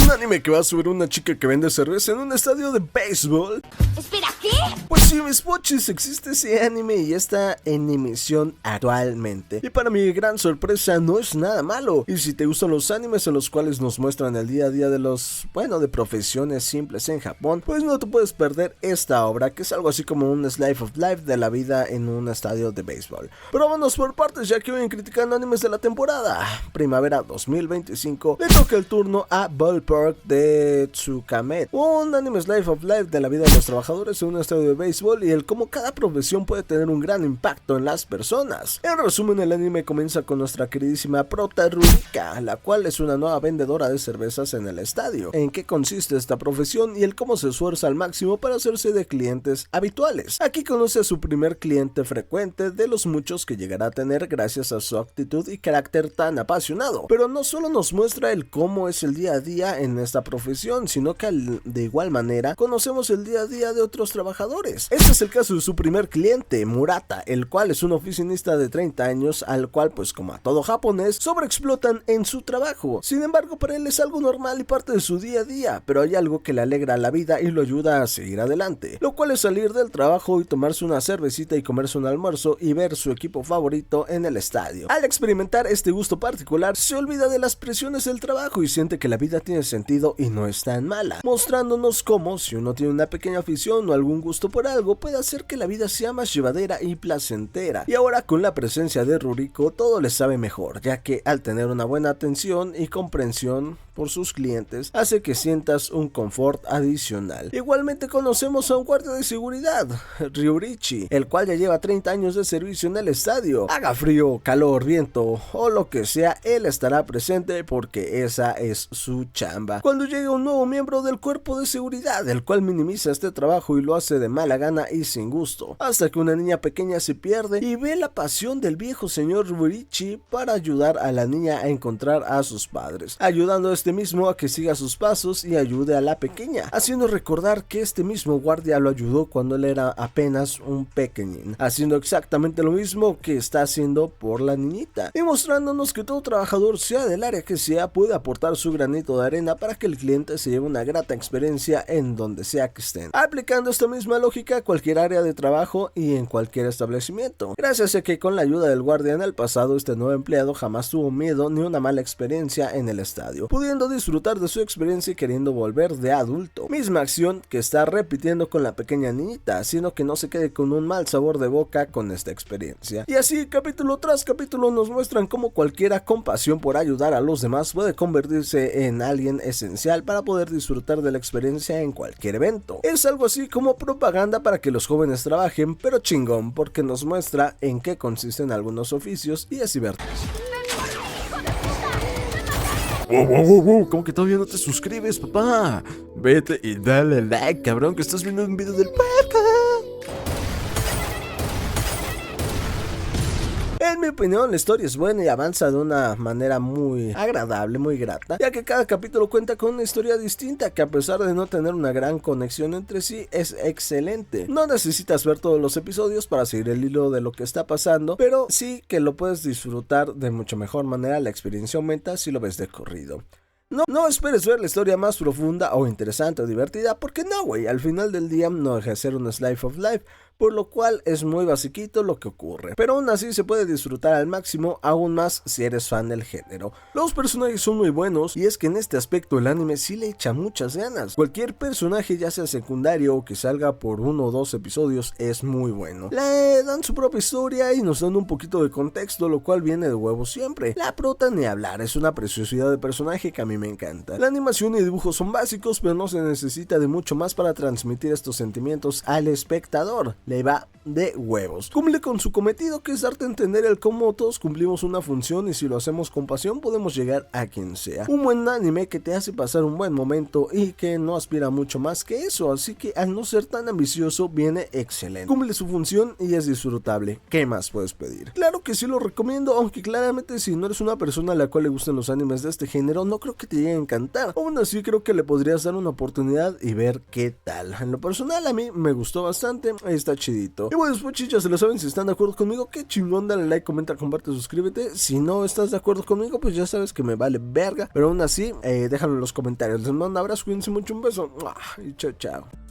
Un anime que va sobre una chica que vende cerveza en un estadio de béisbol. Espera, ¿qué? Pues sí, mis pochis, existe ese anime y está en emisión actualmente. Y para mi gran sorpresa no es nada malo. Y si te gustan los animes en los cuales nos muestran el día a día de de profesiones simples en Japón, pues no te puedes perder esta obra, que es algo así como un slice of life de la vida en un estadio de béisbol. Pero vámonos por partes, ya que hoy en Criticando Animes de la temporada Primavera 2025 le toca el turno a Ballpark de Tsukamet, un anime slice of life de la vida de los trabajadores en un estadio de béisbol y el cómo cada profesión puede tener un gran impacto en las personas. En resumen, el anime comienza con nuestra queridísima prota Rurika, la cual es una nueva vendedora de cervezas en el estadio. ¿En qué consiste esta profesión y el cómo se esfuerza al máximo para hacerse de clientes habituales? Aquí conoce a su primer cliente frecuente de los muchos que llegará a tener gracias a su actitud y carácter tan apasionado. Pero no solo nos muestra el cómo es el día a día en esta profesión, sino que de igual manera conocemos el día a día de otros trabajadores. Este es el caso de su primer cliente, Murata, el cual es un oficinista de 30 años al cual, pues como a todo japonés, sobreexplotan en su trabajo. Sin embargo, para él es algo normal y parte de su día a día, pero hay algo que le alegra la vida y lo ayuda a seguir adelante, lo cual es salir del trabajo y tomarse una cervecita y comerse un almuerzo y ver su equipo favorito en el estadio. Al experimentar este gusto particular, se olvida de las presiones del trabajo y siente que la vida tiene sentido y no es tan mala, mostrándonos cómo si uno tiene una pequeña afición o algún gusto por algo puede hacer que la vida sea más llevadera y placentera. Y ahora con la presencia de Ruriko todo le sabe mejor, ya que al tener una buena atención y comprensión por sus clientes hace que sientas un confort adicional. Igualmente conocemos a un guardia de seguridad, Ryurichi, el cual ya lleva 30 años de servicio en el estadio. Haga frío, calor, viento o lo que sea, él estará presente porque esa es su chamba. Cuando llega un nuevo miembro del cuerpo de seguridad, el cual minimiza este trabajo y lo hace de mala gana y sin gusto, hasta que una niña pequeña se pierde y ve la pasión del viejo señor Ryurichi para ayudar a la niña a encontrar a sus padres, ayudando a este mismo a que siga sus pasos y ayude a la pequeña, haciendo recordar que este mismo guardia lo ayudó cuando él era apenas un pequeñín, haciendo exactamente lo mismo que está haciendo por la niñita y mostrándonos que todo trabajador, sea del área que sea, puede aportar su granito de arena para que el cliente se lleve una grata experiencia en donde sea que estén, aplicando esta misma lógica a cualquier área de trabajo y en cualquier establecimiento, gracias a que con la ayuda del guardia en el pasado este nuevo empleado jamás tuvo miedo ni una mala experiencia en el estadio, pudiendo disfrutar de su experiencia y queriendo volver de adulto, misma acción que está repitiendo con la pequeña niñita, haciendo que no se quede con un mal sabor de boca con esta experiencia. Y así capítulo tras capítulo nos muestran cómo cualquiera con pasión por ayudar a los demás puede convertirse en alguien esencial para poder disfrutar de la experiencia en cualquier evento. Es algo así como propaganda para que los jóvenes trabajen, pero chingón, porque nos muestra en qué consisten algunos oficios y es divertido. Wow, ¿cómo que todavía no te suscribes, papá? Vete y dale like, cabrón, que estás viendo un video del podcast. En mi opinión, la historia es buena y avanza de una manera muy agradable, muy grata, ya que cada capítulo cuenta con una historia distinta que a pesar de no tener una gran conexión entre sí, es excelente. No necesitas ver todos los episodios para seguir el hilo de lo que está pasando, pero sí que lo puedes disfrutar de mucho mejor manera, la experiencia aumenta si lo ves de corrido. No esperes ver la historia más profunda o interesante o divertida, porque no, güey, al final del día no deja de ser un slice of life, por lo cual es muy basiquito lo que ocurre, pero aún así se puede disfrutar al máximo, aún más si eres fan del género. Los personajes son muy buenos y es que en este aspecto el anime sí le echa muchas ganas. Cualquier personaje, ya sea secundario o que salga por 1 o 2 episodios, es muy bueno. Le dan su propia historia y nos dan un poquito de contexto, lo cual viene de huevo siempre. La prota ni hablar, es una preciosidad de personaje que a mí me encanta. La animación y dibujos son básicos, pero no se necesita de mucho más para transmitir estos sentimientos al espectador. Le va de huevos. Cumple con su cometido, que es darte a entender el cómo todos cumplimos una función y si lo hacemos con pasión podemos llegar a quien sea. Un buen anime que te hace pasar un buen momento y que no aspira mucho más que eso, así que al no ser tan ambicioso viene excelente. Cumple su función y es disfrutable. ¿Qué más puedes pedir? Claro que sí lo recomiendo, aunque claramente si no eres una persona a la cual le gustan los animes de este género, no creo que te llegue a encantar. Aún así creo que le podrías dar una oportunidad y ver qué tal. En lo personal a mí me gustó bastante, está chidito. Y bueno, pues ya se lo saben, si están de acuerdo conmigo, qué chingón, dale like, comenta, comparte, suscríbete. Si no estás de acuerdo conmigo, pues ya sabes que me vale verga, pero aún así, déjalo en los comentarios. Les mando un abrazo, cuídense mucho, un beso y chao, chao.